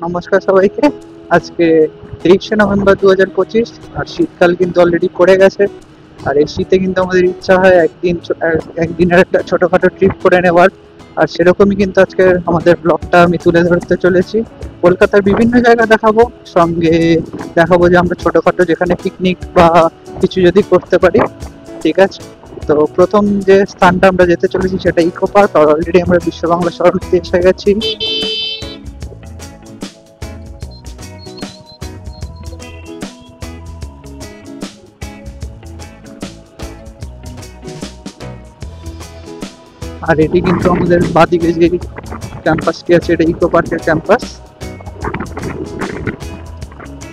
নমস্কার সবাইকে। আজকে 23শে নভেম্বর 2025, আর শীতকাল কিন্তু অলরেডি পড়ে গেছে। আর এই শীতে কিন্তু আমাদের ইচ্ছা হয় একদিনের একটা ছোটখাটো ট্রিপ করে নেওয়ার। আর সেরকমই কিন্তু আজকে আমাদের ব্লগটা আমি তুলে ধরতে চলেছি। কলকাতার বিভিন্ন জায়গা দেখাবো, সঙ্গে দেখাবো যে আমরা ছোটখাটো যেখানে পিকনিক বা কিছু যদি করতে পারি। ঠিক আছে, তো প্রথম যে স্থানটা আমরা যেতে চলেছি সেটা ইকো পার্ক। আর অলরেডি আমরা বিশ্ব বাংলা শরণার্থী এসে গেছি। আর এটি কিন্তু আমাদের বাদিকে যে ক্যাম্পাসটি আছে, এটা ইকো পার্কের ক্যাম্পাস।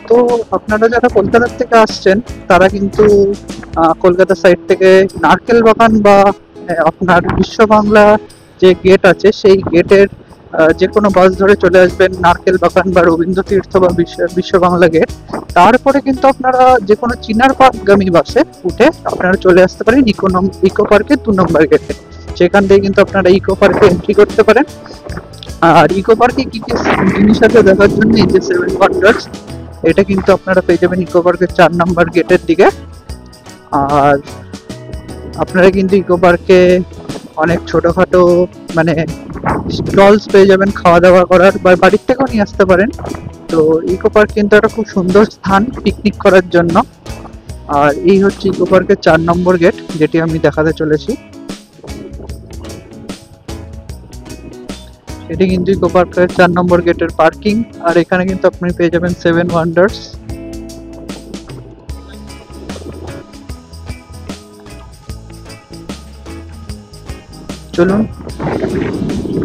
তো আপনারা যারা কলকাতা থেকে আসছেন তারা কিন্তু কলকাতা সাইড থেকে নারকেল বাগান বা আপনার বিশ্ব বাংলা যে গেট আছে সেই গেটের যে কোনো বাস ধরে চলে আসবেন নারকেল বাগান বা রবীন্দ্র তীর্থ বা বিশ্ব বাংলা গেট। তারপরে কিন্তু আপনারা যে কোনো চিনার পার্কগামী বাসে উঠে আপনারা চলে আসতে পারেন ইকো পার্কের 2 নম্বর গেটে। সেখান থেকে কিন্তু আপনারা ইকো পার্কে এন্ট্রি করতে পারেন। আর ইকো পার্কে কি কি জিনিস আছে দেখার জন্য, এই যে 7 ওয়ান্ডার্স, এটা কিন্তু আপনারা পেয়ে যাবেন ইকো পার্কের 4 নম্বর গেটের দিকে। আর আপনারা কিন্তু ইকো পার্কে অনেক ছোটখাটো মানে স্টলস পেয়ে যাবেন খাওয়া দাওয়া করার, বা বাড়ির থেকেও নিয়ে আসতে পারেন। তো ইকো পার্ক কিন্তু একটা খুব সুন্দর স্থান পিকনিক করার জন্য। আর এই হচ্ছে ইকো পার্কের 4 নম্বর গেট, যেটি আমি দেখাতে চলেছি। এটি কিন্তু ইকো পার্কের 4 নম্বর গেটের পার্কিং। আর এখানে কিন্তু আপনি পেয়ে যাবেন 7 ওয়ান্ডার্স। চলুন,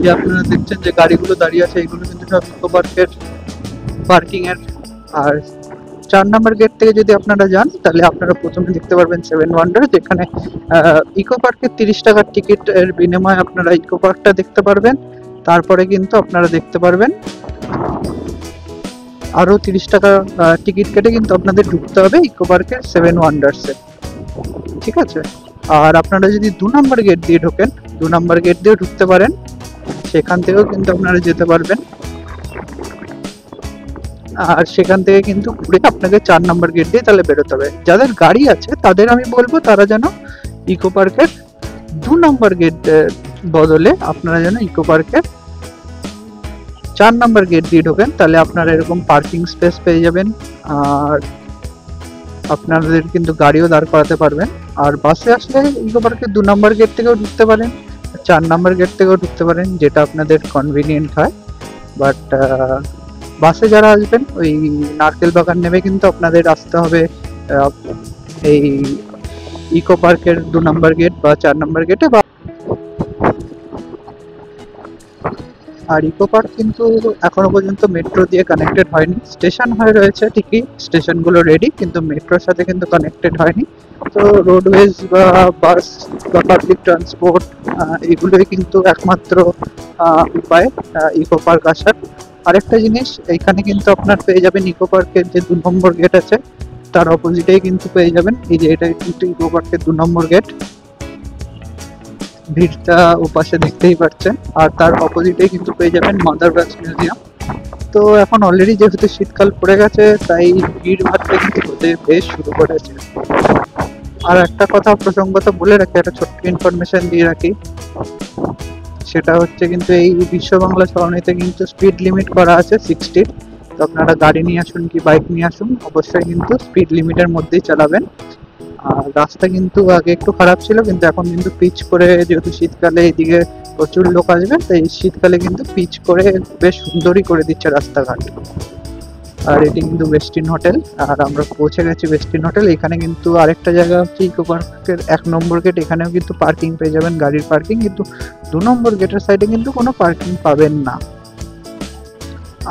যে আপনারা দেখছেন যে গাড়িগুলো দাঁড়িয়ে আছে, এগুলো কিন্তু সব ইকো পার্কের পার্কিং এর। আর 4 নম্বর গেট থেকে যদি আপনারা যান তাহলে আপনারা প্রথমে দেখতে পারবেন 7 ওয়ান্ডার, যেখানে ইকো পার্কের 30 টাকার টিকিট এর বিনিময়ে আপনারা ইকো পার্কটা দেখতে পারবেন। তারপরে কিন্তু আপনারা দেখতে পারবেন আরো 30 টাকা টিকিট কেটে কিন্তু আপনাদের ঢুকতে হবে ইকো পার্কের 7 ওয়ান্ডার্সে। ঠিক আছে, আর আপনারা যদি 2 নম্বর গেট দিয়ে ঢোকেন, 2 নম্বর গেট দিয়ে ঢুকতে পারেন, সেখান থেকেও কিন্তু আপনারা যেতে পারবেন। আর সেখান থেকে কিন্তু ঘুরে আপনাকে 4 নম্বর গেট দিয়ে তাহলে বেরোতে হবে। যাদের গাড়ি আছে তাদের আমি বলবো তারা যেন ইকো পার্কের 2 নম্বর গেট বদলে আপনারা যেন ইকো পার্কের 4 নম্বর গেট দিয়ে ঢোকেন, তাহলে আপনারা এরকম পার্কিং স্পেস পেয়ে যাবেন। আর আপনাদের কিন্তু গাড়িও দাঁড় করাতে পারবেন। আর বাসে আসলে ইকো পার্কের 2 নম্বর গেট থেকেও ঢুকতে পারেন, 4 নম্বর গেট থেকেও ঢুকতে পারেন, যেটা আপনাদের কনভিনিয়েন্ট হয়। বাট বাসে যারা আসবেন ওই নারকেল বাগান নেমে কিন্তু আপনাদের আসতে হবে এই ইকো পার্কের 2 নম্বর গেট বা 4 নম্বর গেটে। আর ইকো পার্ক কিন্তু এখনো পর্যন্ত মেট্রো দিয়ে কানেক্টেড হয়নি। স্টেশন হয়ে রয়েছে ঠিকই, স্টেশনগুলো রেডি, কিন্তু মেট্রোর সাথে কিন্তু কানেক্টেড হয়নি। তো রোডওয়েজ বা বাস বা পাবলিক ট্রান্সপোর্ট এগুলোই কিন্তু একমাত্র উপায় ইকো পার্ক আসার। আরেকটা জিনিস, এইখানে কিন্তু আপনার পেয়ে যাবেন ইকো পার্কের যে 2 নম্বর গেট আছে তার অপোজিটেই কিন্তু পেয়ে যাবেন এই যে এটা কিন্তু ইকো পার্কের 2 নম্বর গেট। ভিড়টা ওপাশে দেখতেই পাচ্ছেন। আর তার অপোজিটে কিন্তু পেয়ে যাবেন মাদার ব্যাগস মিউজিয়াম। তো এখন অলরেডি যেহেতু শীতকাল পড়ে গেছে তাই ভিড় ভাড়টা কিন্তু হতে বেশ শুরু করেছে। আর একটা কথা প্রসঙ্গত বলে রাখি, একটা ছোট্ট ইনফরমেশন দিয়ে রাখি, সেটা হচ্ছে কিন্তু এই বিশ্ব বাংলা সরণিতে কিন্তু স্পিড লিমিট করা আছে 60। তো আপনারা গাড়ি নিয়ে আসুন কি বাইক নিয়ে আসুন, অবশ্যই কিন্তু স্পিড লিমিটের মধ্যেই চালাবেন। আর রাস্তা কিন্তু আগে একটু খারাপ ছিল, কিন্তু এখন কিন্তু পিচ করে, যেহেতু শীতকালে এইদিকে প্রচুর লোক আসবে তাই শীতকালে কিন্তু পিচ করে বেশ সুন্দরই করে দিচ্ছে রাস্তাঘাট। আর এটি কিন্তু ওয়েস্টিন হোটেল, আর আমরা পৌঁছে গেছি ওয়েস্টিন হোটেল। এখানে কিন্তু আরেকটা জায়গা হচ্ছে ইকো পার্কের 1 নম্বর গেট, এখানেও কিন্তু পার্কিং পেয়ে যাবেন, গাড়ির পার্কিং, কিন্তু 2 নম্বর গেটের সাইডে কিন্তু কোনো পার্কিং পাবেন না।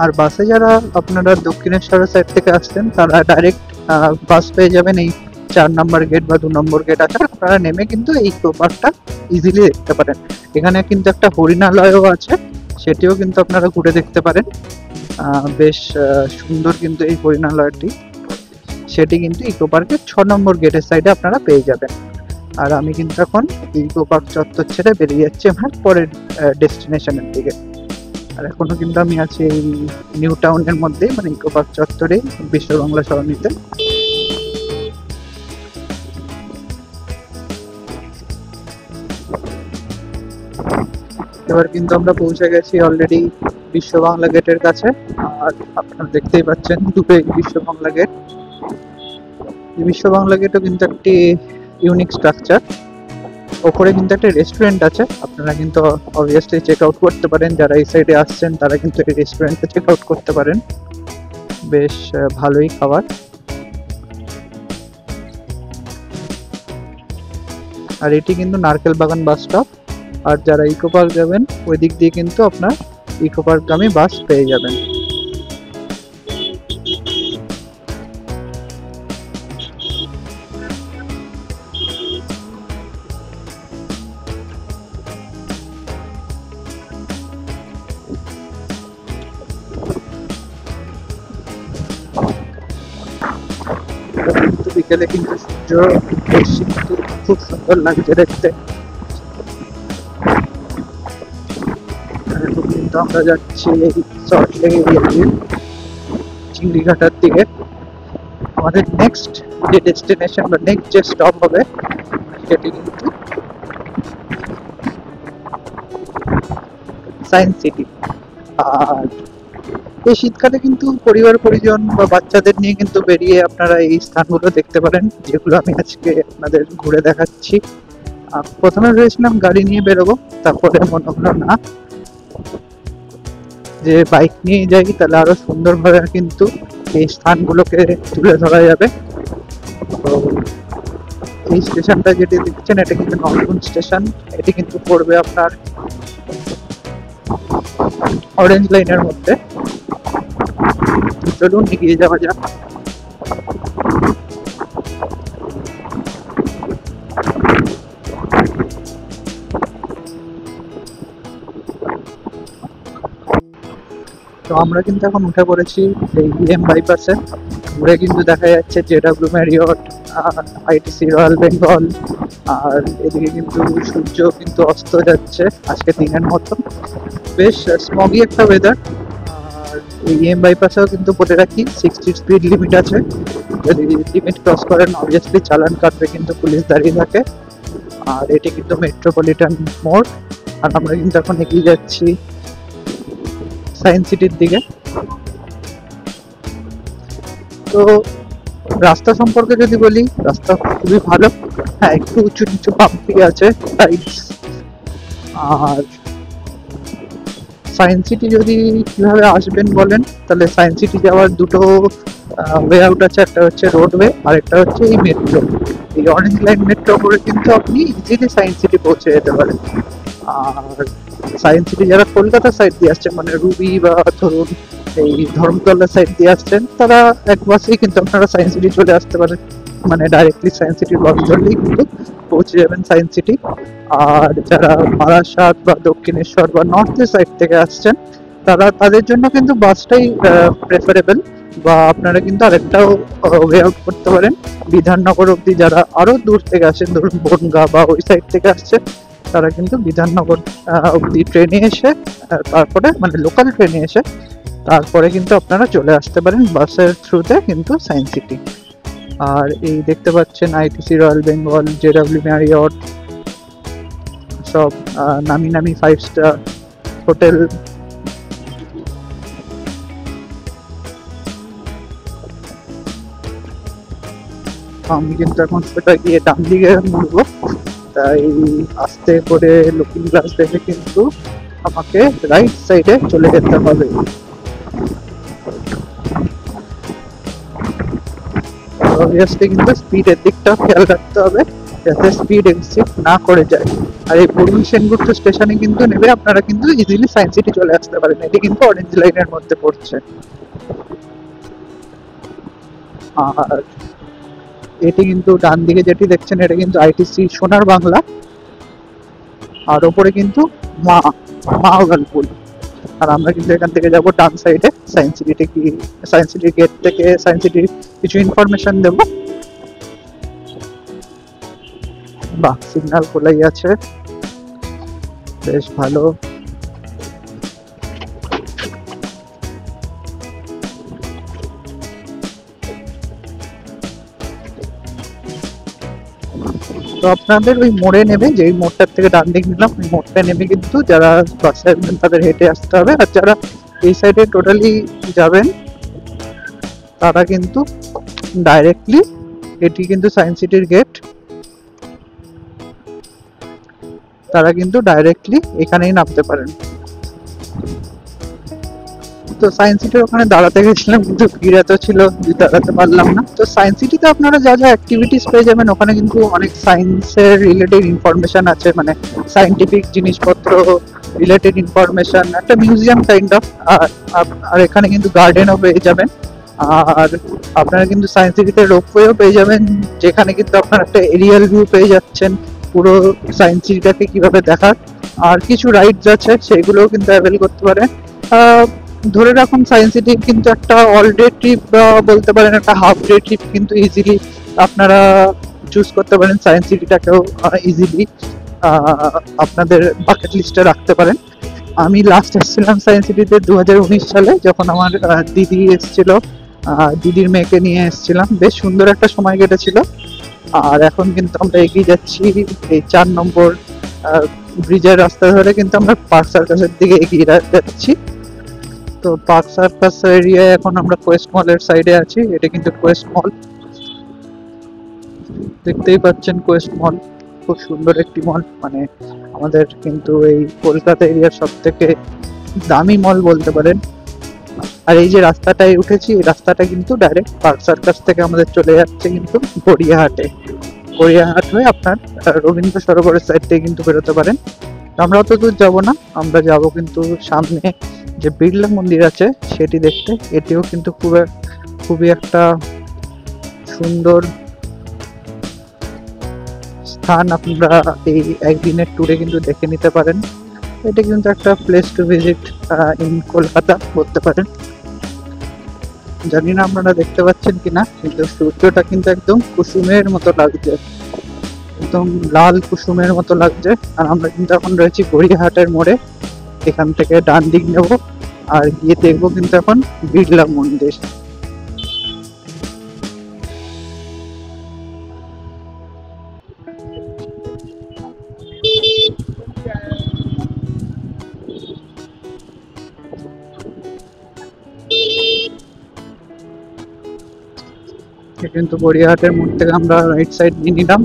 আর বাসে যারা আপনারা দক্ষিণেশ্বরের সাইড থেকে আসছেন তারা ডাইরেক্ট বাস পেয়ে যাবেন এই 4 নম্বর গেট বা 2 নম্বর গেট আছে। আপনারা নেমে কিন্তু এই ইকো পার্কটা ইজিলি দেখতে পারেন। এখানে কিন্তু একটা হরিণালয়ও আছে, সেটিও কিন্তু আপনারা ঘুরে দেখতে পারেন। বেশ সুন্দর কিন্তু এই হরিণালয়টি, সেটি কিন্তু ইকো পার্কের 6 নম্বর গেটের সাইডে আপনারা পেয়ে যাবেন। আর আমি কিন্তু এখন ইকো পার্ক চত্বর ছেড়ে বেরিয়ে যাচ্ছি আমার পরের ডেস্টিনেশনের দিকে। আর এখনো কিন্তু আমি আছি এই নিউ টাউনের মধ্যে, মানে ইকো পার্ক চত্বরে, বিশ্ব বাংলা সরণিতে। এবার কিন্তু আমরা পৌঁছে গেছি অলরেডি বিশ্ব বাংলা গেটের কাছে। আর আপনারা দেখতেই পাচ্ছেন দূরে বিশ্ব বাংলা গেট। এই বিশ্ব বাংলা গেটও কিন্তু একটি ইউনিক স্ট্রাকচার। ওপরে কিন্তু একটা রেস্টুরেন্ট আছে, আপনারা কিন্তু অবভিয়াসলি চেক আউট করতে পারেন। যারা এই সাইডে আসছেন তারা কিন্তু এই রেস্টুরেন্টে চেক আউট করতে পারেন, বেশ ভালোই খাবার। আর এটি কিন্তু নারকেল বাগান বাস স্টপ। আর যারা ইকো পার্ক যাবেন ওই দিক দিয়ে কিন্তু আপনার ইকো পার্কগামী বাস পেয়ে যাবেন। বিকেলে কিন্তু সূর্য বেশ কিন্তু খুব সুন্দর লাগছে দেখতে। এখন কিন্তু আমরা যাচ্ছি এই সল্টলেক এরিয়া দিয়ে চিংড়িঘাটার দিকে। আমাদের নেক্সট যে ডেস্টিনেশন বা নেক্সট যে স্টপ হবে সেটি কিন্তু সায়েন্স সিটি। আর এই শীতকালে কিন্তু পরিবার পরিজন বা বাচ্চাদের নিয়ে কিন্তু বেরিয়ে আপনারা এই স্থানগুলো দেখতে পারেন, যেগুলো আমি আজকে আপনাদের ঘুরে দেখাচ্ছি। প্রথমে ভেবেছিলাম গাড়ি নিয়ে বেরোবো, তারপরে মনে হলো না, যে বাইক নিয়ে যাই তাহলে আরো সুন্দরভাবে কিন্তু এই স্থানগুলোকে তুলে ধরা যাবে। তো এই স্টেশনটা যেটি দেখছেন এটা কিন্তু নলগুন স্টেশন। এটি কিন্তু পড়বে আপনার অরেঞ্জ লাইনের মধ্যে। চলুন এগিয়ে যাওয়া যাক। তো আমরা কিন্তু এখন উঠে পড়েছি এই ইএম বাইপাসে। ঘুরে কিন্তু দেখা যাচ্ছে JW Marriott, ITC royal Bengal. আর এদিকে কিন্তু সূর্য কিন্তু অস্ত যাচ্ছে আজকে দিনের মতো, বেশ স্মগি একটা ওয়েদার। আর এই ইএম বাইপাসেও কিন্তু বলে রাখি 60 স্পিড লিমিট আছে, যদি লিমিট ক্রস করেন অবভিয়াসলি চালান কাটবে, কিন্তু পুলিশ দাঁড়িয়ে থাকে। আর এটি কিন্তু মেট্রোপলিটন মোড়। আর আমরা কিন্তু এখন এগিয়ে যাচ্ছি সায়েন্স সিটির দিকে। তো রাস্তা সম্পর্কে যদি বলি, রাস্তা খুবই ভালো। হ্যাঁ, একটু উঁচু নিচু পাম্পি আছে সাইডস। আর সায়েন্স সিটি যদি কিভাবে আসবেন বলেন, তাহলে সায়েন্স সিটি যাওয়ার দুটো ওয়ে আউট আছে। একটা হচ্ছে রোডওয়ে আর একটা হচ্ছে এই মেট্রো। এই অরেঞ্জ লাইন মেট্রো করে কিন্তু আপনি ইজিলি সায়েন্স সিটি পৌঁছে যেতে পারেন। আর সায়েন্স সিটি যারা কলকাতা সাইড দিয়ে আসছেন, মানে রুবি বা ধরুন এই ধর্মতলা সাইড দিয়ে আসছেন, তারা এক বাসেই কিন্তু আপনারা সায়েন্স সিটি চলে আসতে পারেন, মানে ডাইরেক্টলি সায়েন্স সিটির বাস ধরলেই কিন্তু পৌঁছে যাবেন সায়েন্স সিটি। আর যারা বারাসাত বা দক্ষিণেশ্বর বা নর্থ সাইড থেকে আসছেন, তাদের জন্য কিন্তু বাসটাই প্রেফারেবল। বা আপনারা কিন্তু আরেকটাও ওয়ে আউট করতে পারেন, বিধাননগর অবধি যারা আরো দূর থেকে আসেন, ধরুন বনগাঁ বা ওই সাইড থেকে আসছেন, তারা কিন্তু বিধাননগর অবধি ট্রেনে এসে তারপরে মানে লোকাল ট্রেনে এসে তারপরে কিন্তু আপনারা চলে আসতে পারেন বাসের থ্রুতে কিন্তু সায়েন্স সিটি। আর এই দেখতে পাচ্ছেন ITC royal Bengal, ZW Marriott, সব নামি নামি 5 স্টার হোটেল। আমি কিন্তু এখন সেটা গিয়ে ডান দিকে মুড়বো, তাই আস্তে করে লুকিং গ্লাস দেখে কিন্তু আমাকে রাইট সাইডে চলে যেতে হবে। অবভিয়াসলি কিন্তু স্পিডের দিকটা খেয়াল রাখতে হবে যাতে স্পিড এক্সিড না করে যায়। আর এই পূর্বী সেনগুপ্ত স্টেশনে কিন্তু নেবে আপনারা কিন্তু ইজিলি সায়েন্স সিটি চলে আসতে পারেন। এটি কিন্তু অরেঞ্জ লাইনের মধ্যে পড়ছে। আর এটি কিন্তু ডান দিকে যেটি দেখছেন এটা কিন্তু আইটিসি সোনার বাংলা। আর ওপরে কিন্তু মাহগালপুর। আর আমরা কিন্তু এখান থেকে যাবো ডান সাইডে সায়েন্স সিটিতে, কি সায়েন্স সিটির গেট থেকে সায়েন্স সিটির কিছু ইনফরমেশন দেবো। বাহ, সিগন্যাল খোলাই আছে, বেশ ভালো। আপনাদের ওই মোড়ে নেমে, যেই মোড়টার থেকে ডান দিক নিলাম ওই মোড়টা নেমে কিন্তু যারা বাসে আসবেন তাদের হেঁটে আসতে হবে, আর যারা এই সাইডে টোটালি যাবেন তারা কিন্তু ডাইরেক্টলি, এটি কিন্তু সায়েন্স সিটির গেট, তারা কিন্তু ডাইরেক্টলি এখানেই নামতে পারেন। তো সায়েন্স সিটির ওখানে দাঁড়াতে গেছিলাম কিন্তু ভিড় এত ছিল দাঁড়াতে পারলাম না। তো সায়েন্স সিটিতে আপনারা যা যা অ্যাক্টিভিটিস পেয়ে যাবেন, ওখানে কিন্তু অনেক সায়েন্সের রিলেটেড ইনফরমেশন আছে, মানে সায়েন্টিফিক জিনিসপত্র রিলেটেড ইনফরমেশন, একটা মিউজিয়াম কাইন্ড অফ। আর এখানে কিন্তু গার্ডেনও পেয়ে যাবেন, আর আপনারা কিন্তু সায়েন্স সিটিতে রোপওয়েও পেয়ে যাবেন, যেখানে কিন্তু আপনারা একটা এরিয়াল ভিউ পেয়ে যাচ্ছেন পুরো সায়েন্স সিটিটাকে কিভাবে দেখার। আর কিছু রাইডস আছে সেগুলোও কিন্তু অ্যাভেল করতে পারেন। ধরে রাখুন সায়েন্স সিটি কিন্তু একটা অল ডে ট্রিপ বা বলতে পারেন একটা হাফ ডে ট্রিপ কিন্তু ইজিলি আপনারা চুজ করতে পারেন, সায়েন্স সিটিটাকেও ইজিলি আপনাদের বাকেট লিস্টে রাখতে পারেন। আমি লাস্ট এসেছিলাম সায়েন্স সিটিতে 2019 সালে, যখন আমার দিদি এসেছিল, দিদির মেয়েকে নিয়ে এসেছিলাম, বেশ সুন্দর একটা সময় কেটেছিল। আর এখন কিন্তু আমরা এগিয়ে যাচ্ছি এই 4 নম্বর ব্রিজের রাস্তা ধরে, কিন্তু আমরা পার্ক সার্কাসের দিকে এগিয়ে যাচ্ছি। তো পার্ক সার্কাস এরিয়ায় এখন আমরা কোয়েস্ট মলের সাইডে আছি, এটা কিন্তু কোয়েস্ট মল, দেখতেই পাচ্ছেন কোয়েস্ট মল খুব সুন্দর একটি মল, মানে আমাদের কিন্তু এই কলকাতা এরিয়ার সব থেকে দামি মল বলতে পারেন। আর এই যে রাস্তাটায় উঠেছি, এই রাস্তাটা কিন্তু ডাইরেক্ট পার্ক সার্কাস থেকে আমাদের চলে যাচ্ছে কিন্তু গড়িয়াহাটে। গড়িয়াহাট হয়ে আপনার রবীন্দ্র সরোবরের সাইড থেকে কিন্তু বেরোতে পারেন। আমরা অত দূর যাবো না, আমরা যাব কিন্তু সামনে যে বিড়লা মন্দির আছে সেটি দেখতে। এটিও কিন্তু খুবই একটা সুন্দর স্থান, আপনারা এই একদিনের ট্যুরে কিন্তু দেখে নিতে পারেন। এটা কিন্তু একটা place to visit in Kolkata বলতে পারেন। জানি না আপনারা দেখতে পাচ্ছেন কিনা, কিন্তু সূর্যটা কিন্তু একদম কুসুমের মতো লাগছে, একদম লাল কুসুমের মতো লাগছে। আর আমরা কিন্তু এখন রয়েছি গড়িয়াহাটের মোড়ে, এখান থেকে ডান দিক নেব আর গিয়ে দেখবো কিন্তু এখন বিড়লা মন্দির। কিন্তু গড়িয়াহাটের মোড় থেকে আমরা রাইট সাইড নিয়ে নিলাম।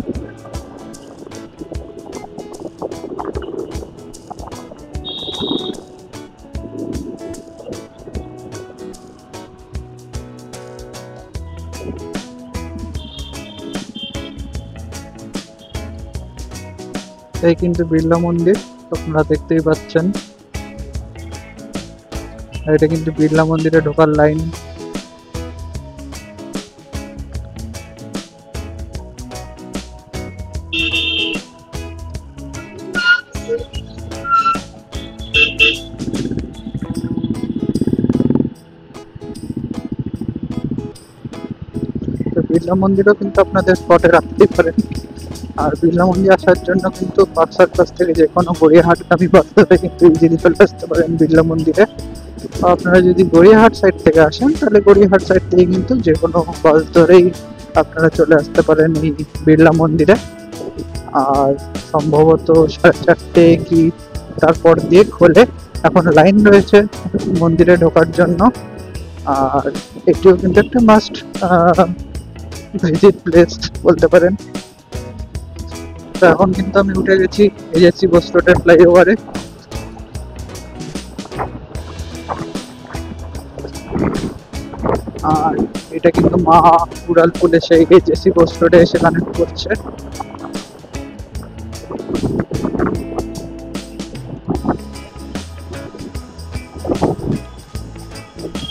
এই কিন্তু বিড়লা মন্দির আপনারা দেখতেই পাচ্ছেন, এটা কিন্তু বিড়লা মন্দিরে ঢোকার লাইন। বিড়লা মন্দিরও কিন্তু আপনাদের স্পটে রাখতেই পারেন। আর বিড়লা মন্দির আসার জন্য কিন্তু পার্ক সার্কাস থেকে যে কোনো গড়িয়াহাটগামী বাস ধরে কিন্তু ইজিলি চলে আসতে পারেন বিড়লা মন্দিরে। আপনারা যদি গড়িয়াহাট সাইড থেকে আসেন তাহলে গড়িয়াহাট সাইড থেকে কিন্তু যে কোনো বাস ধরেই আপনারা চলে আসতে পারেন এই বিড়লা মন্দিরে। আর সম্ভবত 4:30 কি তারপর দিয়ে খোলে, এখন লাইন রয়েছে মন্দিরে ঢোকার জন্য। আর এটিও কিন্তু একটা মাস্ট ভিজিট প্লেস বলতে পারেন। তো এখন কিন্তু আমি উঠে গেছি এজেসি বোস রোডের ফ্লাইওভারে। আর এটা কিন্তু মা উড়ালপুল এসে এজেসি বোস রোডে এসে কানেক্ট করছে।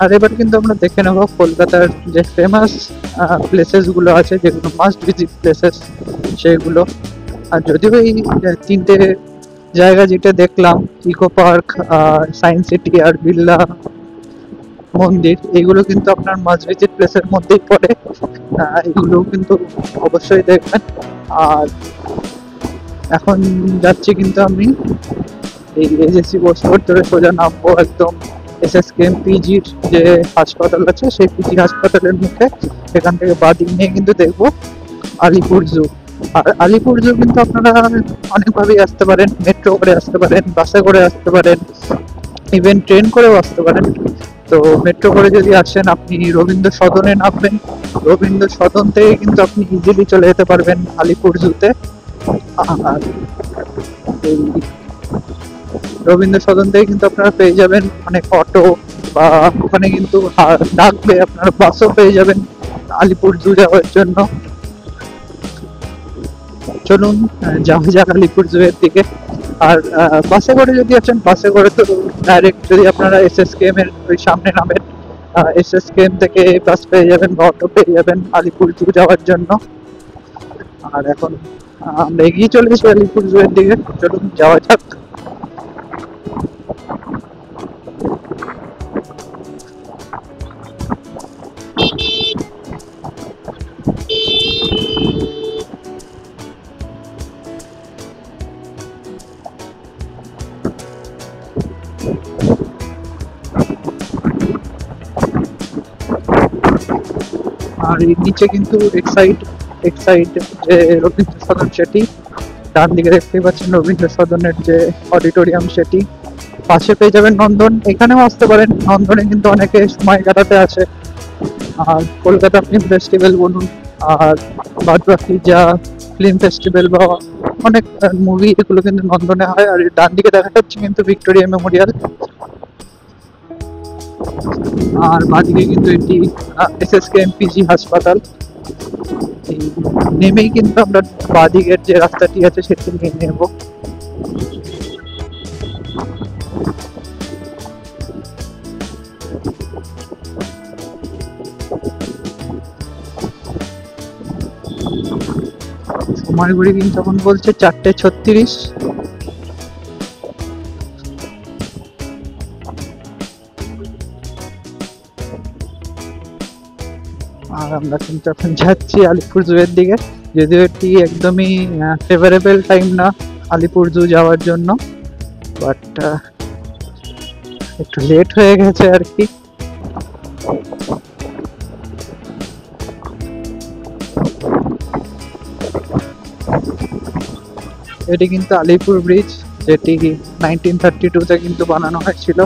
আর এবার কিন্তু আমরা দেখে নেব কলকাতার যে ফেমাস প্লেসেস গুলো আছে, যেগুলো মাস্ট ভিজিট প্লেসেস সেগুলো। আর যদিও এই 3টে জায়গা যেটা দেখলাম, ইকো পার্ক, সায়েন্স সিটি আর বিড়লা মন্দির, এগুলো কিন্তু আপনার মাস্ট ভিজিট প্লেসের মধ্যেই পড়ে, এগুলো কিন্তু অবশ্যই দেখবেন। আর এখন যাচ্ছি কিন্তু আমি এই এজেসি বোস রোড ধরে সোজা নামবো একদম এসএসকেএম পিজির যে হাসপাতাল আছে সেই পিজি হাসপাতালের মুখে। এখান থেকে বাঁ দিক নিয়ে কিন্তু দেখবো আলিপুর জু। আর আলিপুর জু কিন্তু আপনারা অনেকভাবেই আসতে পারেন, মেট্রো করে আসতে পারেন, বাসে করে আসতে পারেন, ইভেন ট্রেন করেও আসতে পারেন। তো মেট্রো করে যদি আসেন আপনি রবীন্দ্র সদনে নামবেন, রবীন্দ্র সদন থেকে কিন্তু আপনি ইজিলি চলে যেতে পারবেন আলিপুর জুতে। আর এই রবীন্দ্র সদন থেকে কিন্তু আপনারা পেয়ে যাবেন অনেক অটো, বা ওখানে কিন্তু ডাকবে, আপনারা বাসও পেয়ে যাবেন আলিপুর জু যাওয়ার জন্য। চলুন যাওয়া যাক আলিপুর জু এর দিকে। আর বাসে করে যদি আসেন, বাসে করে তো ডাইরেক্ট যদি আপনারা এসএসকেএম এর ওই সামনে নামেন, এসএসকেএম থেকে বাস পেয়ে যাবেন বা অটো পেয়ে যাবেন আলিপুর জু যাওয়ার জন্য। আর এখন আমরা এগিয়ে চলেছি আলিপুর জু এর দিকে, চলুন যাওয়া যাক। আর এর নিচে কিন্তু এক সাইড যে রবীন্দ্র সদন সেটি, ডান দিকে দেখতেই পাচ্ছেন রবীন্দ্র সদনের যে অডিটোরিয়াম সেটি, পাশে পেয়ে যাবেন নন্দন, এখানেও আসতে পারেন। নন্দনে কিন্তু অনেকে সময় কাটাতে আসে। আর কলকাতা ফিল্ম ফেস্টিভ্যাল বলুন, আর বাদ বাকি যা ফিল্ম ফেস্টিভ্যাল বা অনেক মুভি, এগুলো কিন্তু নন্দনে হয়। আর ডান দিকে দেখা যাচ্ছে কিন্তু ভিক্টোরিয়া মেমোরিয়াল, আর বাদিকে কিন্তু এটি এসএসকেএমপিজি হাসপাতাল। এই নেমেই কিন্তু আমরা বাদিকের যে রাস্তাটি আছে সেটি নিয়ে নেব। সময় ঘড়ি কিন্তু তখন বলছে 4:36। আর আমরা কিন্তু এখন যাচ্ছি আলিপুর জু এর দিকে, যদিও এটি একদমই ফেভারেবল টাইম না আলিপুর জু যাওয়ার জন্য, বাট একটু লেট হয়ে গেছে আর কি। এটি কিন্তু আলিপুর ব্রিজ, যেটি 1932-তে কিন্তু বানানো হয়েছিল।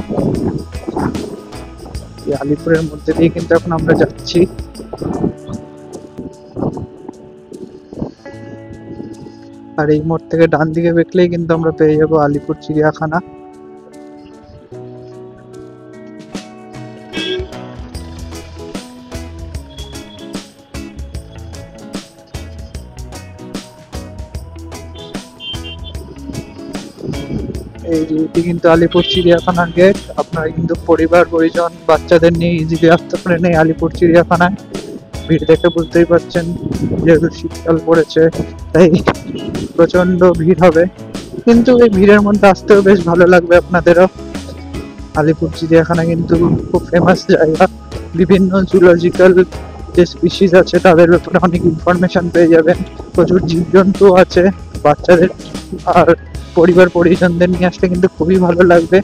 আলিপুরের মধ্যে দিয়ে কিন্তু এখন আমরা যাচ্ছি। আর এই মোড় থেকে ডান দিকে বেঁকলেই কিন্তু আমরা পেয়ে যাবো আলিপুর চিড়িয়াখানা। এটি কিন্তু আলিপুর চিড়িয়াখানার গেট, আপনারা কিন্তু পরিবার পরিজন বাচ্চাদের নিয়ে ইজিলি আসতে পারেন এই আলিপুর চিড়িয়াখানায়। ভিড় দেখে বুঝতেই পারছেন, যেহেতু শীতকাল পড়েছে তাই প্রচন্ড ভিড় হবে, কিন্তু এই ভিড়ের মধ্যে আসতেও বেশ ভালো লাগবে আপনাদেরও। আলিপুর চিড়িয়াখানা কিন্তু খুব ফেমাস জায়গা, বিভিন্ন জুলজিক্যাল যে স্পিসিস আছে তাদের ব্যাপারে অনেক ইনফরমেশন পেয়ে যাবেন, প্রচুর জীবজন্তু আছে। বাচ্চাদের আর পরিবার পরিজনদের নিয়ে আসলে কিন্তু খুবই ভালো লাগবে।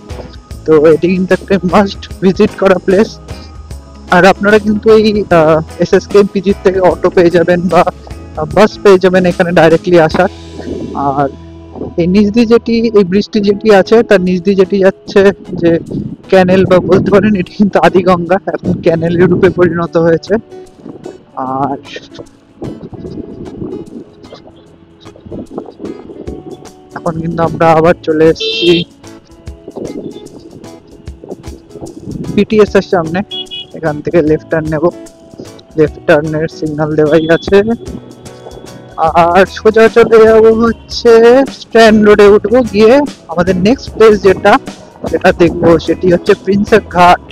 তো এটি কিন্তু একটা মাস্ট ভিজিট করা প্লেস। আর আপনারা কিন্তু এই এসএসকেএমপিজি থেকে অটো পেয়ে যাবেন বা বাস পেয়ে যাবেন এখানে ডাইরেক্টলি আসার। আর এই নিচ দিয়ে যেটি, এই ব্রিজটি যেটি আছে তার নিচ দিয়ে যেটি যাচ্ছে যে ক্যানেল, বা বলতে পারেন এটি কিন্তু আদিগঙ্গা, এখন ক্যানেলের রূপে পরিণত হয়েছে। আর এখন কিন্তু আমরা আবার চলে এসেছি পিটিএস এর সামনে, এখান থেকে লেফট টার্ন নেব, লেফট টার্নের সিগন্যাল দেওয়াই আছে। আর সোজা চলে যাবো হচ্ছে স্ট্যান্ড রোডে, উঠবো, গিয়ে আমাদের নেক্সট প্লেস যেটা দেখবো সেটি হচ্ছে প্রিন্সেপ ঘাট।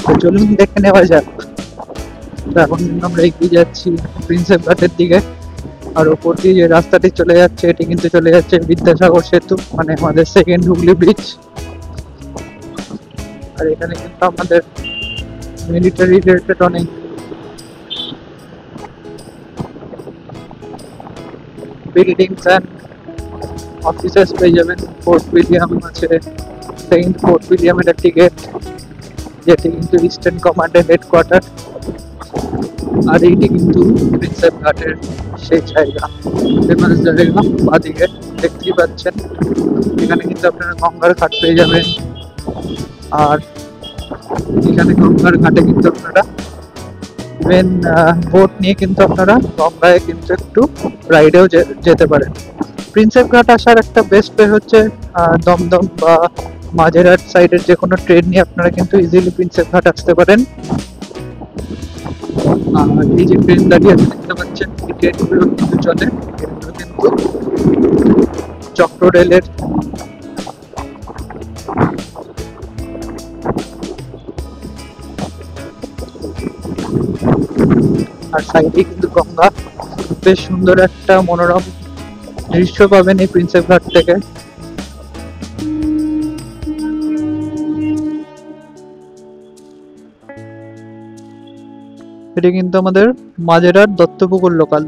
তো চলুন দেখে নেওয়া যাক। এখন কিন্তু আমরা এগিয়ে যাচ্ছি প্রিন্সেপ ঘাটের দিকে। আর ওপর দিয়ে যে রাস্তাটি চলে যাচ্ছে এটি কিন্তু চলে যাচ্ছে বিদ্যাসাগর সেতু, মানে আমাদের সেকেন্ড হুগলি ব্রিজ। আর এখানে কিন্তু আমাদের মিলিটারি রিলেটেড অনেক বিল্ডিংস অ্যান্ড অফিসেস পেয়ে যাবেন। ফোর্ট উইলিয়াম আছে, সেকেন্ড ফোর্ট উইলিয়ামের একটি গেট, যেটি কিন্তু ইস্টার্ন কমান্ডের হেডকোয়ার্টার। আর এইটি কিন্তু প্রিন্সেপ ঘাটের সেই জায়গা, ফেমাস জায়গা। বাদিকে দেখতেই পাচ্ছেন, এখানে কিন্তু আপনারা গঙ্গার ঘাট পেয়ে যাবেন। আর এখানে গঙ্গার ঘাটে কিন্তু আপনারা ইভেন বোট নিয়ে কিন্তু আপনারা গঙ্গায় কিন্তু একটু রাইডেও যেতে পারেন। প্রিন্সেপ ঘাট আসার একটা বেস্ট ওয়ে হচ্ছে দমদম বা মাঝেরহাট সাইডের যে কোনো ট্রেন নিয়ে আপনারা কিন্তু ইজিলি প্রিন্সেপ ঘাট আসতে পারেন। আর এই যে ট্রেন দাঁড়িয়ে আছে দেখতে পাচ্ছেন, এই ট্রেনগুলো কিন্তু চলে, ট্রেনগুলো কিন্তু চক্র রেলের। আর সাইডে কিন্তু গঙ্গা, বেশ সুন্দর একটা মনোরম দৃশ্য পাবেন এই প্রিন্সেপ ঘাট থেকে। এটি কিন্তু আমাদের মাঝেরহাট দত্তপুকুর লোকাল।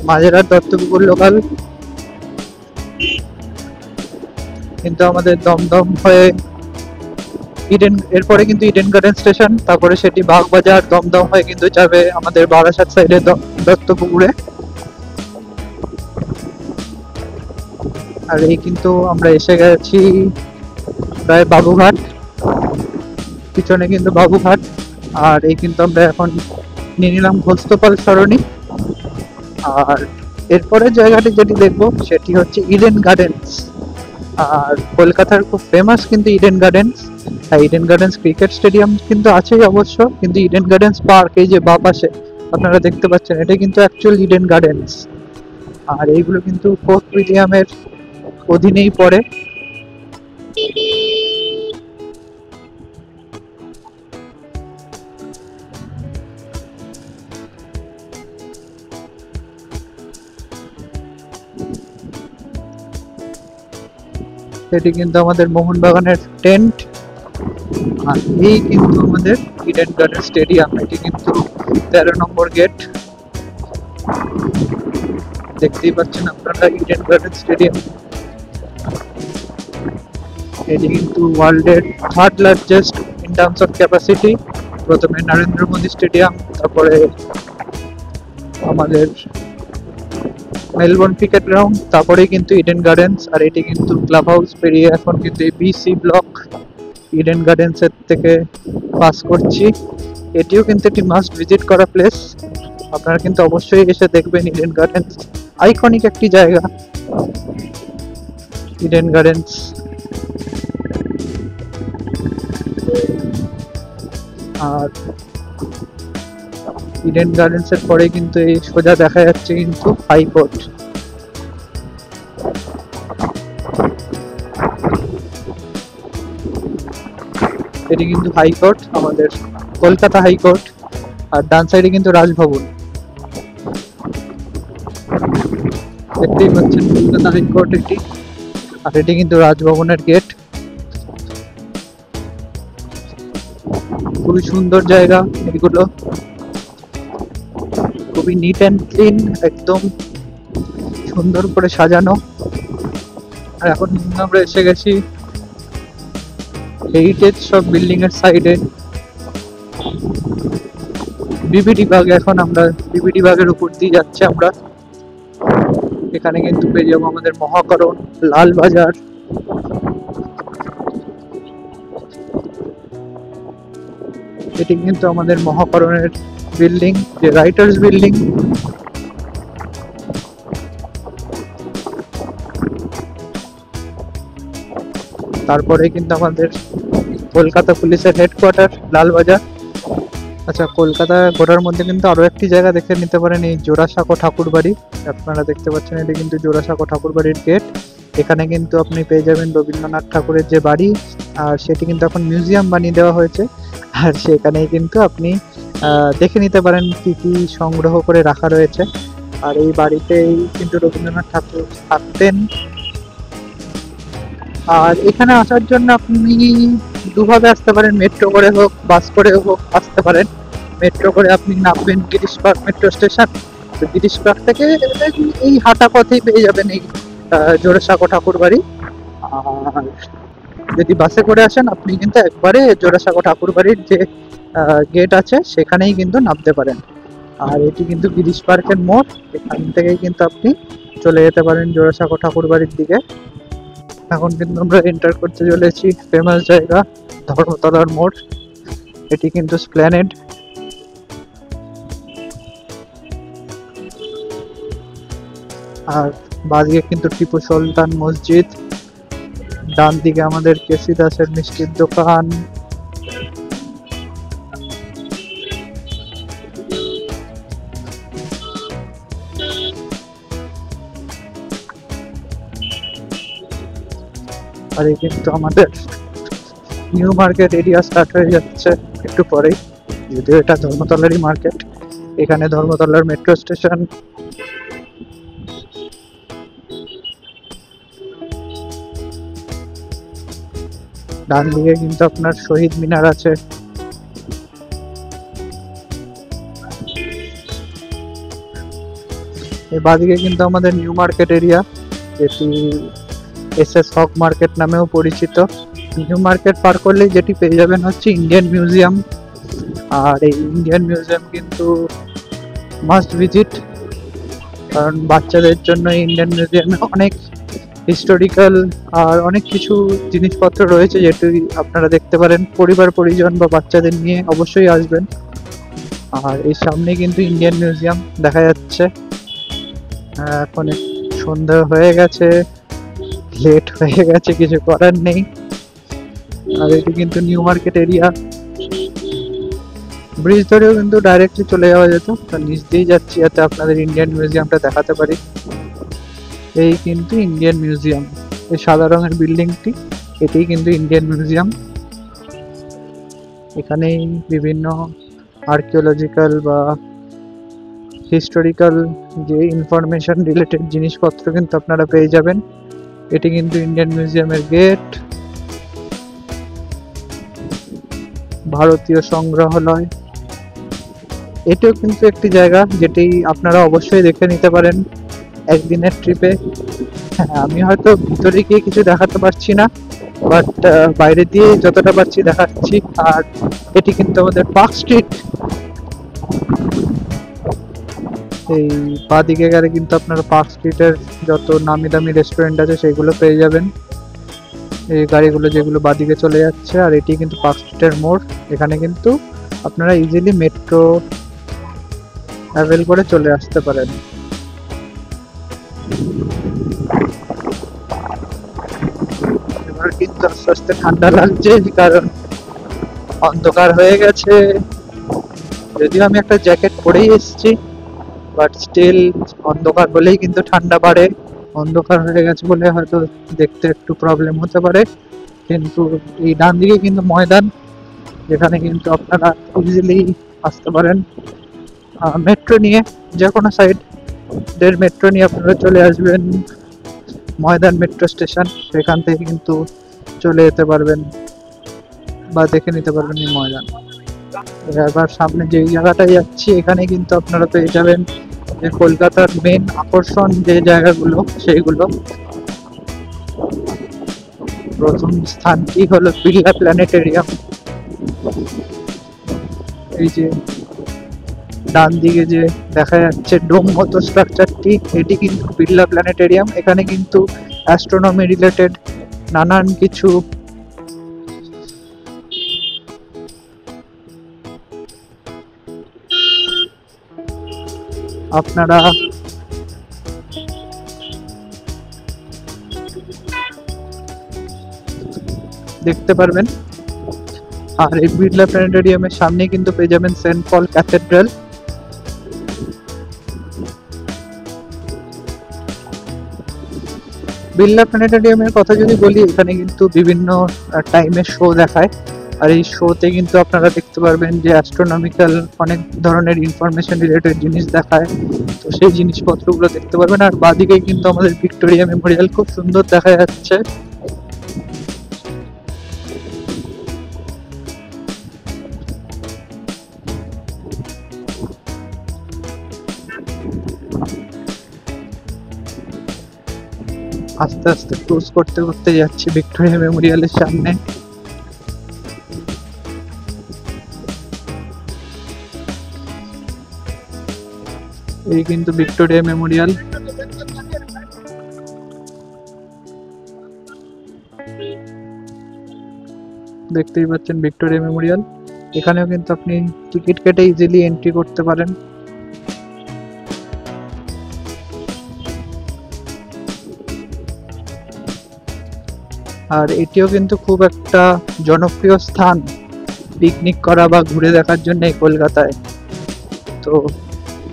মাঝেরহাট দত্তপুকুর লোকাল কিন্তু আমাদের দমদম হয়ে ইডেন, এরপরে কিন্তু ইডেন গার্ডেন স্টেশন, তারপরে সেটি বাগবাজার দমদম হয়ে কিন্তু যাবে আমাদের বারাসাত সাইডে দত্তপুকুরে। আর এই কিন্তু আমরা এসে গেছি প্রায় বাবুঘাট, পিছনে কিন্তু বাবুঘাট। আর এই কিন্তু আমরা এখন নিয়ে নিলাম ঘোস্তপাল সরণি। আর এরপরে জায়গাটি যেটি দেখবো সেটি হচ্ছে ইডেন গার্ডেন্স। আর কলকাতার খুব ফেমাস কিন্তু Eden gardens. Eden gardens cricket stadium কিন্তু আছেই অবশ্য, কিন্তু ইডেন গার্ডেন্স পার্ক এই যে বাঁ পাশে আপনারা দেখতে পাচ্ছেন, এটা কিন্তু অ্যাকচুয়াল ইডেন গার্ডেন্স। আর এইগুলো কিন্তু ফোর্ট উইলিয়ামের অধীনেই পড়ে। এটি কিন্তু আমাদের মোহনবাগানের টেন্ট। আর এই কিন্তু আমাদের ইডেন গার্ডেন স্টেডিয়াম, এটি কিন্তু 13 নম্বর গেট, দেখতেই পাচ্ছেন আপনারা ইডেন গার্ডেন স্টেডিয়াম। এটি কিন্তু ওয়ার্ল্ডের 3rd largest in terms of capacity. প্রথমে নরেন্দ্র মোদী স্টেডিয়াম, তারপরে আমাদের মেলবোর্ন ক্রিকেট গ্রাউন্ড, তারপরে কিন্তু ইডেন গার্ডেন্স। আর এটি কিন্তু ক্লাব হাউস পেরিয়ে এখন কিন্তু এই বিসি ব্লক ইডেন গার্ডেন্স এর থেকে পাস করছি। এটিও কিন্তু একটি মাস্ট ভিজিট করা প্লেস, আপনারা কিন্তু অবশ্যই এসে দেখবেন ইডেন গার্ডেন্স, আইকনিক একটি জায়গা ইডেন গার্ডেন্স। আর ইডেন গার্ডেন্স এর পরে কিন্তু এই সোজা দেখা যাচ্ছে কিন্তু হাইকোর্ট। এটি কিন্তু হাইকোর্ট, আমাদের কলকাতা হাইকোর্ট। আর ডান সাইডে কিন্তু রাজভবন, দেখতেই পাচ্ছেন কলকাতা হাইকোর্ট এটি। আর এটি কিন্তু রাজভবনের গেট। খুবই সুন্দর জায়গা এগুলো, খুবই নিট অ্যান্ড ক্লিন, একদম সুন্দর করে সাজানো। আর এখন আমরা এসে গেছি হেরিটেজ সব বিল্ডিং এর সাইডে বিবিডি বাগ। এখন আমরা বিবিডি বাগের উপর দিয়ে যাচ্ছি আমরা। এখানে কিন্তু পেয়ে যাবো আমাদের মহাকরণ, লালবাজার। এটি কিন্তু আমাদের মহাকরণের বিল্ডিং, যে রাইটার্স বিল্ডিং। তারপরে কিন্তু আমাদের কলকাতা পুলিশের হেডকোয়ার্টার লালবাজার। আচ্ছা, কলকাতা ঘোরার মধ্যে কিন্তু আরো একটি জায়গা দেখে নিতে পারেন, এই জোড়াসাঁকো ঠাকুর বাড়ি। আপনারা দেখতে পাচ্ছেন এটি কিন্তু জোড়াসাঁকো ঠাকুর বাড়ির গেট। এখানে কিন্তু আপনি পেয়ে যাবেন রবীন্দ্রনাথ ঠাকুরের যে বাড়ি, আর সেটি কিন্তু এখন মিউজিয়াম বানিয়ে দেওয়া হয়েছে। আর সেখানেই কিন্তু আপনি দেখে নিতে পারেন কি কি সংগ্রহ করে রাখা রয়েছে। আর এই বাড়িতেই কিন্তু রবীন্দ্রনাথ ঠাকুর থাকতেন। আর এখানে আসার জন্য আপনি দুভাবে আসতে পারেন, মেট্রো করে হোক বাস করে হোক আসতে পারেন। মেট্রো করে আপনি নামবেন গিরিশ পার্ক মেট্রো স্টেশন। তো গিরিশ পার্ক থেকে এই হাঁটা পথেই পেয়ে যাবেন এই জোড়াসাঁকো ঠাকুর বাড়ি। আর যদি বাসে করে আসেন আপনি কিন্তু একবারে জোড়াসাঁকো ঠাকুর বাড়ির যে গেট আছে সেখানেই কিন্তু নামতে পারেন। আর এটি কিন্তু গিরিশ পার্কের মোড়, এখান থেকেই কিন্তু আপনি চলে যেতে পারেন জোড়াসাঁকো ঠাকুর বাড়ির দিকে। এখন কিন্তু আমরা এন্টার করতে চলেছি ফেমাস জায়গা ধর্মতলার মোড়। এটি কিন্তু স্প্ল্যানেড। আর বাদিকে কিন্তু টিপু সুলতান মসজিদ, ডান দিকে আমাদের কেসি দাসের মিষ্টির দোকান। আর এই কিন্তু আমাদের নিউ মার্কেট এরিয়া স্টার্ট হয়ে যাচ্ছে একটু পরেই, যদিও এটা ধর্মতলারই মার্কেট। এখানে ধর্মতলার মেট্রো স্টেশন। ডান দিকে কিন্তু আপনার শহীদ মিনার আছে। এই বাদিকে কিন্তু আমাদের নিউ মার্কেট এরিয়া, যেটি এসএস হক মার্কেট নামেও পরিচিত। নিউ মার্কেট পার করলেই যেটি পেয়ে যাবেন হচ্ছে ইন্ডিয়ান মিউজিয়াম। আর এই ইন্ডিয়ান মিউজিয়াম কিন্তু মাস্ট ভিজিট, কারণ বাচ্চাদের জন্য ইন্ডিয়ান মিউজিয়ামে অনেক হিস্টোরিক্যাল আর অনেক কিছু জিনিসপত্র রয়েছে, যেটি আপনারা দেখতে পারেন। পরিবার পরিজন বা বাচ্চাদের নিয়ে অবশ্যই আসবেন। আর এই সামনে কিন্তু ইন্ডিয়ান মিউজিয়াম দেখা যাচ্ছে। এখন সন্ধ্যা হয়ে গেছে, লেট হয়ে গেছে, কিছু করার নেই। আর এটি কিন্তু নিউ মার্কেট এরিয়া। ব্রিজ ধরেও কিন্তু ডাইরেক্টলি চলে যাওয়া যেত, তো নিচ দিয়েই যাচ্ছি যাতে আপনাদের ইন্ডিয়ান মিউজিয়ামটা দেখাতে পারি। এই কিন্তু ইন্ডিয়ান মিউজিয়াম, এই সাদা রঙের বিল্ডিংটি, এটাই কিন্তু ইন্ডিয়ান মিউজিয়াম। এখানেই বিভিন্ন আর্কিওলজিক্যাল বা হিস্টোরিক্যাল যে ইনফরমেশন রিলেটেড জিনিসপত্র কিন্তু আপনারা পেয়ে যাবেন। এটি কিন্তু ইন্ডিয়ান মিউজিয়ামের গেট। ভারতীয় সংগ্রহালয়, এটিও কিন্তু একটি জায়গা যেটি আপনারা অবশ্যই দেখে নিতে পারেন একদিনের ট্রিপে। হ্যাঁ, আমি হয়তো ভিতরে গিয়ে কিছু দেখাতে পারছি না, বাট বাইরে দিয়ে যতটা পারছি দেখাচ্ছি। আর এটি কিন্তু আমাদের পার্ক স্ট্রিট। এই বাদিকে গেলে কিন্তু আপনারা পার্ক স্ট্রিটের যত নামি দামি রেস্টুরেন্ট আছে সেগুলো পেয়ে যাবেন। এই গাড়িগুলো যেগুলো বাদিকে চলে যাচ্ছে। আর এটি কিন্তু পার্ক স্ট্রিটের মোড়, এখানে কিন্তু আপনারা ইজিলি মেট্রো ট্রাভেল করে চলে আসতে পারেন। এবার কিন্তু আস্তে আস্তে ঠান্ডা লাগছে, কারণ অন্ধকার হয়ে গেছে। যদিও আমি একটা জ্যাকেট পরেই এসেছি, বাট স্টিল অন্ধকার হলেই কিন্তু ঠান্ডা বাড়ে। অন্ধকার হয়ে গেছে বলে হয়তো দেখতে একটু প্রবলেম হতে পারে, কিন্তু এই ডান দিকে কিন্তু ময়দান, যেখানে কিন্তু আপনারা ইজিলি আসতে পারেন মেট্রো নিয়ে। যে কোনো সাইডের মেট্রো নিয়ে আপনারা চলে আসবেন ময়দান মেট্রো স্টেশন, সেখান থেকে কিন্তু চলে যেতে পারবেন বা দেখে নিতে পারবেন এই ময়দান। এবার সামনে যে জায়গাটায় যাচ্ছি এখানে কিন্তু আপনারা পেয়ে যাবেন যে কলকাতার মেন আকর্ষণ যে জায়গাগুলো সেইগুলো। প্রথম স্থানটি হলো বিড়লা প্ল্যানেটেরিয়াম। এই যে ডান দিকে যে দেখা যাচ্ছে ডোম মতো স্ট্রাকচারটি, এটি কিন্তু বিড়লা প্ল্যানেটেরিয়াম। এখানে কিন্তু অ্যাস্ট্রোনমি রিলেটেড নানান কিছু আপনারা দেখতে পারবেন। আর এই বিড়লা প্ল্যানেটেরিয়ামের সামনে কিন্তু পেয়ে যাবেন সেন্ট পল ক্যাথেড্রাল। বিড়লা প্ল্যানেটেরিয়ামের কথা যদি বলি, এখানে কিন্তু বিভিন্ন টাইমের শো দেখায়। আর এই শোতে কিন্তু আপনারা দেখতে পারবেন যে অ্যাস্ট্রোনমিক্যাল অনেক ধরনের ইনফরমেশন রিলেটেড জিনিস দেখায়, তো সেই জিনিসপত্রগুলো দেখতে পারবেন। আর বাদিকে কিন্তু আমাদের ভিক্টোরিয়া মেমোরিয়াল খুব সুন্দর দেখা যাচ্ছে। আস্তে আস্তে ক্রুজ করতে করতে যাচ্ছি ভিক্টোরিয়া মেমোরিয়ালের সামনে। এই কিন্তু ভিক্টোরিয়া মেমোরিয়াল। দেখতেই পাচ্ছেন ভিক্টোরিয়া মেমোরিয়াল। এখানেও কিন্তু আপনি টিকিট কেটে ইজিলি এন্ট্রি করতে পারেন। আর এটিও কিন্তু খুব একটা জনপ্রিয় স্থান পিকনিক করা বা ঘুরে দেখার জন্য এই কলকাতায়। তো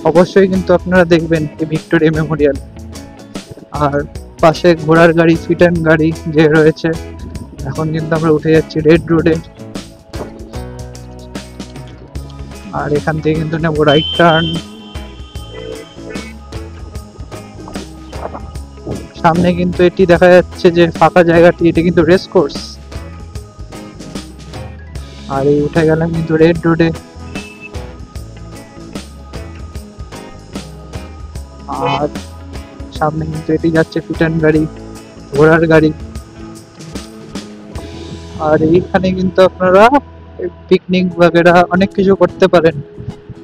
অবশ্যই কিন্তু আপনারা দেখবেন এই ভিক্টোরিয়া মেমোরিয়াল। আর পাশে ঘোড়ার গাড়ি, ফিট অ্যান্ড গাড়ি যে রয়েছে। এখন কিন্তু আমরা উঠে যাচ্ছি রেড রোডে। আর এখান থেকে কিন্তু নেবো রাইট টার্ন। সামনে কিন্তু এটি দেখা যাচ্ছে যে ফাঁকা জায়গাটি, এটি কিন্তু রেস কোর্স। আর এই উঠে গেলাম কিন্তু রেড রোডে। আর সামনে কিন্তু এটি যাচ্ছে ফিট অ্যান্ড গাড়ি, ঘোড়ার গাড়ি। আর এইখানে কিন্তু আপনারা পিকনিক বাগেরা অনেক কিছু করতে পারেন।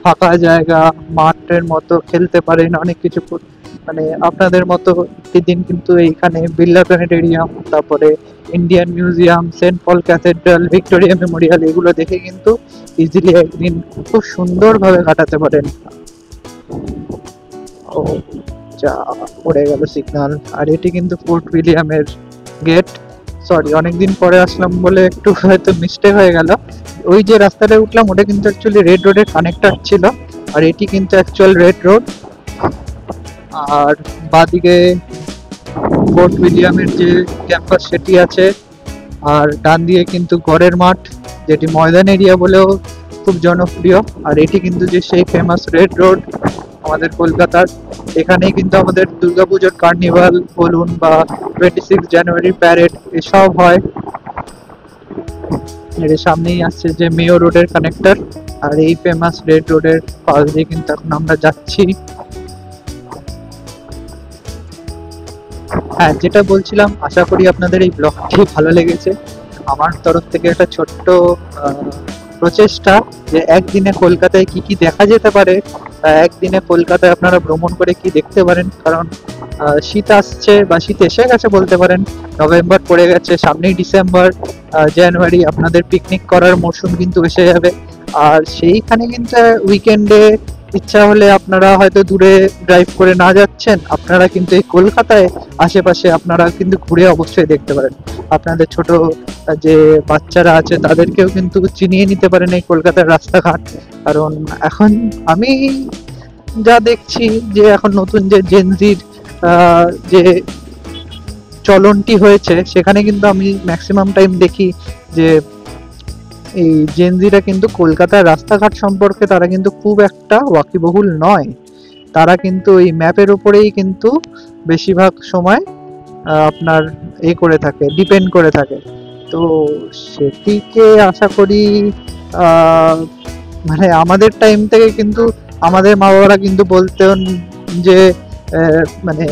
ফাঁকা জায়গা, মাঠের মতো খেলতে পারেন অনেক কিছু। মানে আপনাদের মতো একটি দিন কিন্তু এইখানে বিড়লা প্ল্যানেটেরিয়াম, তারপরে ইন্ডিয়ান মিউজিয়াম, সেন্ট পল ক্যাথেড্রাল, ভিক্টোরিয়া মেমোরিয়াল এগুলো দেখে কিন্তু ইজিলি একদিন খুব সুন্দরভাবে কাটাতে পারেন। ও যা পড়ে গেল সিগন্যাল। আর এটি কিন্তু ফোর্ট উইলিয়ামের গেট। সরি, অনেকদিন পরে আসলাম বলে একটু হয়তো মিস্টেক হয়ে গেল। ওই যে রাস্তাটা উঠলাম ওটা কিন্তু অ্যাকচুয়ালি রেড রোডের কানেক্টর ছিল, আর এটি কিন্তু অ্যাকচুয়াল রেড রোড। আর বাদিকে ফোর্ট উইলিয়ামের যে ক্যাম্পাস সেটি আছে। আর ডান দিয়ে কিন্তু গড়ের মাঠ, যেটি ময়দান এরিয়া বলেও খুব জনপ্রিয়। আর এটি কিন্তু যে সেই ফেমাস রেড রোড আমাদের কলকাতার। এখানেই কিন্তু আমাদের দুর্গাপুজোর কার্নিভাল বলুন বা 26 জানুয়ারি প্যারেড এসব হয়। এর সামনেই আসছে যে মেয়র রোডের কানেক্টর। আর এই ফেমাস রেড রোডের পাশ দিয়ে কিন্তু এখন আমরা যাচ্ছি। হ্যাঁ, যেটা বলছিলাম, আশা করি আপনাদের এই ব্লগটি ভালো লেগেছে। আমার তরফ থেকে একটা ছোট্ট প্রচেষ্টা যে একদিনে কলকাতায় কি কি দেখা যেতে পারে, একদিনে কলকাতায় আপনারা ভ্রমণ করে কি দেখতে পারেন। কারণ শীত আসছে বা শীত এসে গেছে বলতে পারেন, নভেম্বর পড়ে গেছে, সামনেই ডিসেম্বর, জানুয়ারি আপনাদের পিকনিক করার মরশুম কিন্তু এসে যাবে। আর সেইখানে কিন্তু উইকেন্ডে ইচ্ছা হলে আপনারা হয়তো দূরে ড্রাইভ করে না যাচ্ছেন, আপনারা কিন্তু এই কলকাতায় আশেপাশে আপনারা কিন্তু ঘুরে অবশ্যই দেখতে পারেন। আপনাদের ছোট যে বাচ্চারা আছে তাদেরকেও কিন্তু চিনিয়ে নিতে পারেন এই কলকাতার রাস্তাঘাট। কারণ এখন আমি যা দেখছি যে এখন নতুন যে জেনজির যে চলনটি হয়েছে, সেখানে কিন্তু আমি ম্যাক্সিমাম টাইম দেখি যে এই জেনজিরা কিন্তু কলকাতার রাস্তাঘাট সম্পর্কে তারা কিন্তু খুব একটা ওয়াকিবহুল নয়। তারা কিন্তু এই ম্যাপের উপরেই কিন্তু বেশিরভাগ সময় আপনার করে থাকে, ডিপেন্ড করে থাকে। তো সেটিকে আশা করি মানে আমাদের টাইম থেকে কিন্তু আমাদের মা বাবারা কিন্তু বলতেন যে মানে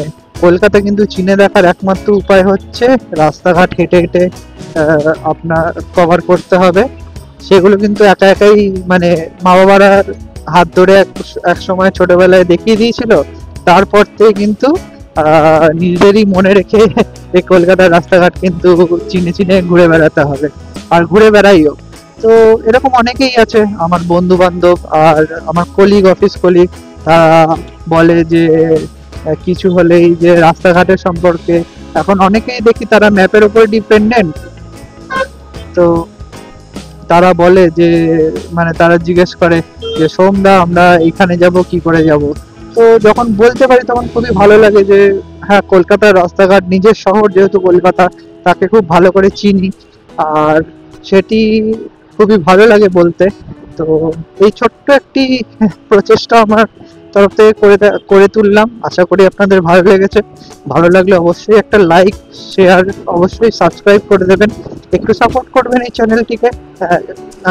কলকাতা কিন্তু চিনে দেখার একমাত্র উপায় হচ্ছে রাস্তাঘাট হেঁটে হেঁটে আপনার কভার করতে হবে। সেগুলো কিন্তু একা একাই মানে মা বাবারা হাত ধরে এক সময় ছোটবেলায় দেখিয়ে দিয়েছিল। তারপর থেকে কিন্তু নিজেরই মনে রেখে এই কলকাতার রাস্তাঘাট কিন্তু চিনে চিনে ঘুরে বেড়াতে হবে, আর ঘুরে বেড়াইও। তো এরকম অনেকেই আছে আমার বন্ধু বান্ধব আর আমার কলিগ, অফিস কলিগ, তারা বলে যে কিছু হলেই যে রাস্তাঘাটের সম্পর্কে এখন অনেকেই দেখি তারা ম্যাপের উপর ডিপেন্ডেন্ট। তো তারা বলে যে মানে তারা জিজ্ঞেস করে যে সোমদা আমরা এখানে যাব, কি করে যাব। তো যখন বলতে পারি তখন খুবই ভালো লাগে যে হ্যাঁ, কলকাতার রাস্তাঘাট, নিজের শহর যেহেতু কলকাতা, তাকে খুব ভালো করে চিনি। আর সেটি খুবই ভালো লাগে বলতে। তো এই ছোট্ট একটি প্রচেষ্টা আমার তরফ থেকে করে তুললাম। আশা করি আপনাদের ভালো লেগেছে। ভালো লাগলে অবশ্যই একটা লাইক, শেয়ার, অবশ্যই সাবস্ক্রাইব করে দেবেন। একটু সাপোর্ট করবেন এই চ্যানেলটিকে।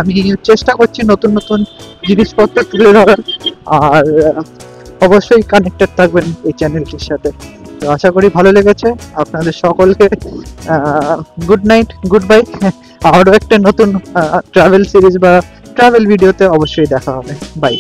আমি চেষ্টা করছি নতুন নতুন জিনিসপত্র তুলে ধরার। আর অবশ্যই কানেক্টেড থাকবেন এই চ্যানেলটির সাথে। তো আশা করি ভালো লেগেছে। আপনাদের সকলকে গুড নাইট, গুড বাই। আরও একটা নতুন ট্রাভেল সিরিজ বা ট্রাভেল ভিডিওতে অবশ্যই দেখা হবে। বাই।